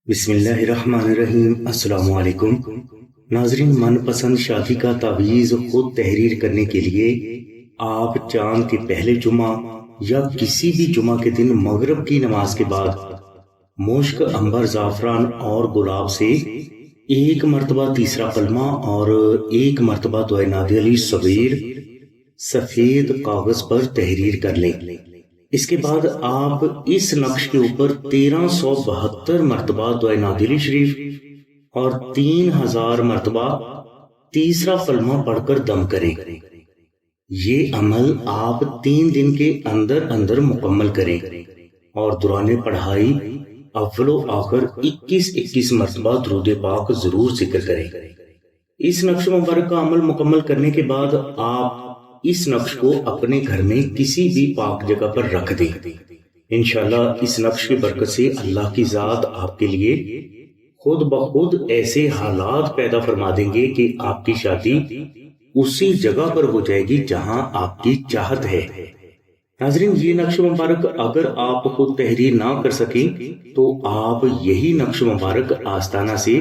بسم اللہ الرحمن الرحیم۔ السلام علیکم ناظرین، من پسند شادی کا تعویذ خود تحریر کرنے کے لیے آپ چاند کے پہلے جمعہ یا کسی بھی جمعہ کے دن مغرب کی نماز کے بعد مشک، عنبر، زعفران اور گلاب سے ایک مرتبہ تیسرا کلمہ اور ایک مرتبہ دعائے نادی علی صغیر سفید کاغذ پر تحریر کر لیں۔ اس کے بعد آپ اس نقش کے اوپر 1372 مرتبہ دعائے نادی علی شریف اور 3000 مرتبہ تیسرا کلمہ پڑھ کر دم کریں۔ یہ عمل آپ 3 دن کے اندر اندر مکمل کریں اور دوران پڑھائی اول و آخر 21 مرتبہ درود پاک ضرور ذکر کریں۔ اس نقش مبارک کا عمل مکمل کرنے کے بعد آپ اس نقش کو اپنے گھر میں کسی بھی پاک جگہ پر رکھ دیں۔ انشاءاللہ اس نقش کی برکت سے اللہ کی ذات آپ کے لیے خود بخود ایسے حالات پیدا فرما دیں گے کہ آپ کی شادی اسی جگہ پر ہو جائے گی جہاں آپ کی چاہت ہے۔ ناظرین، یہ نقش مبارک اگر آپ خود تحریر نہ کر سکیں تو آپ یہی نقش مبارک آستانہ سے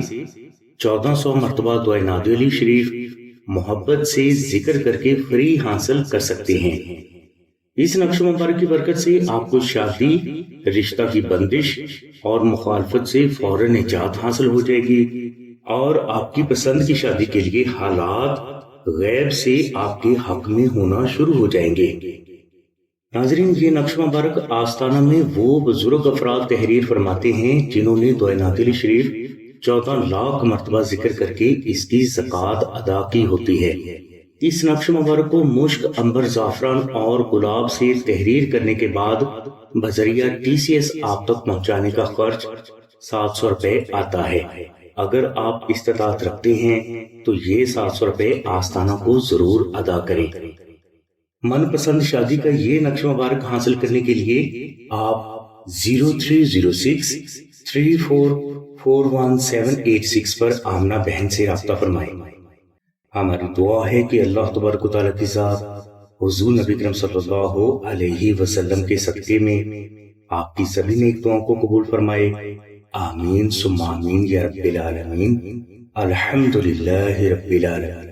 1400 مرتبہ دعائے نادی علی شریف محبت سے ذکر کر کے فری حاصل کر سکتے ہیں۔ اس نقش مبارک کی برکت سے آپ کو شادی، رشتہ کی بندش اور مخالفت سے فوراً نجات حاصل ہو جائے گی اور آپ کی پسند کی شادی کے لیے حالات غیب سے آپ کے حق میں ہونا شروع ہو جائیں گے۔ ناظرین، یہ نقش مبارک آستانہ میں وہ بزرگ افراد تحریر فرماتے ہیں جنہوں نے دعائے نادی علی شریف 14 لاکھ مرتبہ ذکر کر کے اس کی زکوٰۃ ادا کی ہوتی ہے۔ اس نقش مبارک کو مشک، عنبر، زعفران اور گلاب سے تحریر کرنے کے بعد بذریعہ TCS آپ تک پہنچانے کا خرچ 700 روپے آتا ہے۔ اگر آپ استطاعت رکھتے ہیں تو یہ 700 روپے آستانہ کو ضرور ادا کریں۔ من پسند شادی کا یہ نقش مبارک حاصل کرنے کے لیے آپ 0306 3441 پر آمنہ بہن سے رابطہ فرمائیں۔ ہماری دعا ہے کہ اللہ تبارک و تعالیٰ کی ذات حضور نبی کریم صلی اللہ علیہ وسلم کے صدقے میں آپ کی سبھی نیک دعاؤں کو قبول فرمائے۔ آمین ثم آمین یا رب العالمین۔ الحمدللہ رب العالمین۔